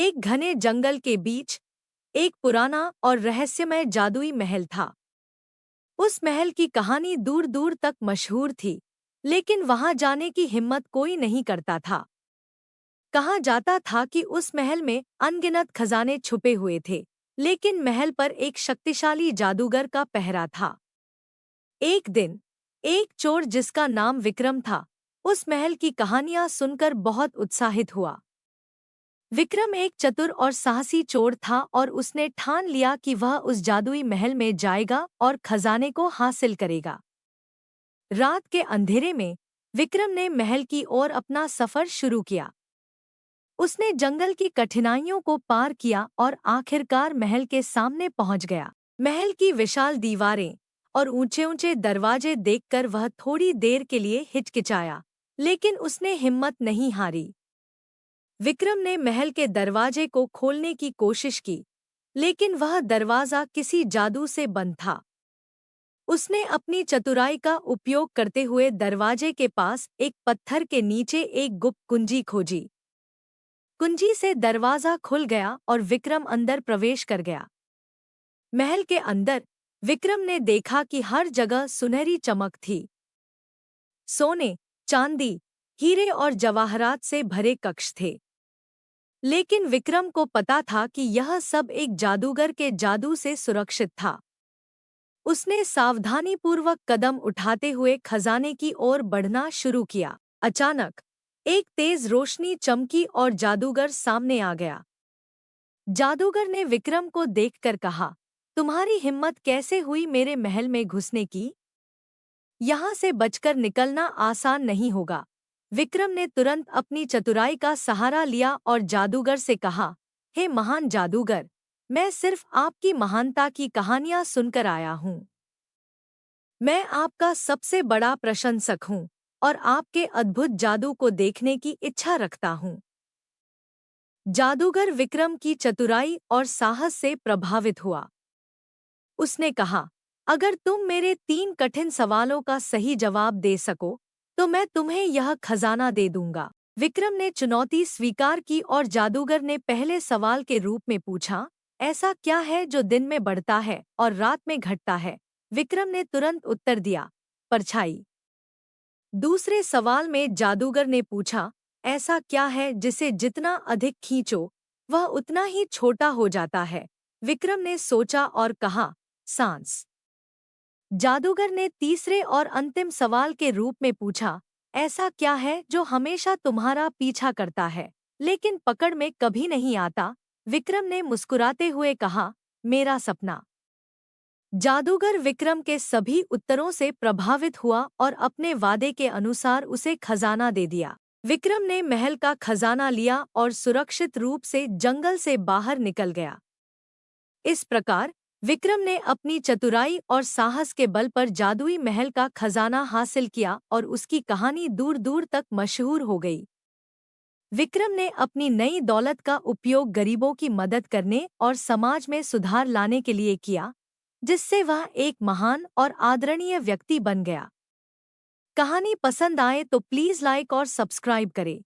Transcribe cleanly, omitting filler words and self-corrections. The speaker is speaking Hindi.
एक घने जंगल के बीच एक पुराना और रहस्यमय जादुई महल था। उस महल की कहानी दूर दूर तक मशहूर थी, लेकिन वहां जाने की हिम्मत कोई नहीं करता था। कहा जाता था कि उस महल में अनगिनत खजाने छुपे हुए थे, लेकिन महल पर एक शक्तिशाली जादूगर का पहरा था। एक दिन एक चोर जिसका नाम विक्रम था, उस महल की कहानियां सुनकर बहुत उत्साहित हुआ। विक्रम एक चतुर और साहसी चोर था और उसने ठान लिया कि वह उस जादुई महल में जाएगा और खजाने को हासिल करेगा। रात के अंधेरे में विक्रम ने महल की ओर अपना सफर शुरू किया। उसने जंगल की कठिनाइयों को पार किया और आखिरकार महल के सामने पहुंच गया। महल की विशाल दीवारें और ऊंचे ऊंचे दरवाजे देखकर वह थोड़ी देर के लिए हिचकिचाया, लेकिन उसने हिम्मत नहीं हारी। विक्रम ने महल के दरवाजे को खोलने की कोशिश की, लेकिन वह दरवाजा किसी जादू से बंद था। उसने अपनी चतुराई का उपयोग करते हुए दरवाजे के पास एक पत्थर के नीचे एक गुप्त कुंजी खोजी। कुंजी से दरवाजा खुल गया और विक्रम अंदर प्रवेश कर गया। महल के अंदर विक्रम ने देखा कि हर जगह सुनहरी चमक थी। सोने, चांदी, हीरे और जवाहरात से भरे कक्ष थे। लेकिन विक्रम को पता था कि यह सब एक जादूगर के जादू से सुरक्षित था। उसने सावधानीपूर्वक कदम उठाते हुए खजाने की ओर बढ़ना शुरू किया। अचानक एक तेज रोशनी चमकी और जादूगर सामने आ गया। जादूगर ने विक्रम को देखकर कहा, तुम्हारी हिम्मत कैसे हुई मेरे महल में घुसने की? यहाँ से बचकर निकलना आसान नहीं होगा। विक्रम ने तुरंत अपनी चतुराई का सहारा लिया और जादूगर से कहा, हे महान जादूगर, मैं सिर्फ आपकी महानता की कहानियां सुनकर आया हूँ। मैं आपका सबसे बड़ा प्रशंसक हूँ और आपके अद्भुत जादू को देखने की इच्छा रखता हूँ। जादूगर विक्रम की चतुराई और साहस से प्रभावित हुआ। उसने कहा, अगर तुम मेरे 3 कठिन सवालों का सही जवाब दे सको तो मैं तुम्हें यह खजाना दे दूंगा। विक्रम ने चुनौती स्वीकार की और जादूगर ने पहले सवाल के रूप में पूछा, ऐसा क्या है जो दिन में बढ़ता है और रात में घटता है? विक्रम ने तुरंत उत्तर दिया, परछाई। दूसरे सवाल में जादूगर ने पूछा, ऐसा क्या है जिसे जितना अधिक खींचो वह उतना ही छोटा हो जाता है? विक्रम ने सोचा और कहा, सांस। जादूगर ने तीसरे और अंतिम सवाल के रूप में पूछा, ऐसा क्या है जो हमेशा तुम्हारा पीछा करता है लेकिन पकड़ में कभी नहीं आता? विक्रम ने मुस्कुराते हुए कहा, मेरा सपना। जादूगर विक्रम के सभी उत्तरों से प्रभावित हुआ और अपने वादे के अनुसार उसे खजाना दे दिया। विक्रम ने महल का खजाना लिया और सुरक्षित रूप से जंगल से बाहर निकल गया। इस प्रकार विक्रम ने अपनी चतुराई और साहस के बल पर जादुई महल का खजाना हासिल किया और उसकी कहानी दूर दूर तक मशहूर हो गई। विक्रम ने अपनी नई दौलत का उपयोग गरीबों की मदद करने और समाज में सुधार लाने के लिए किया, जिससे वह एक महान और आदरणीय व्यक्ति बन गया। कहानी पसंद आए तो प्लीज़ लाइक और सब्सक्राइब करें।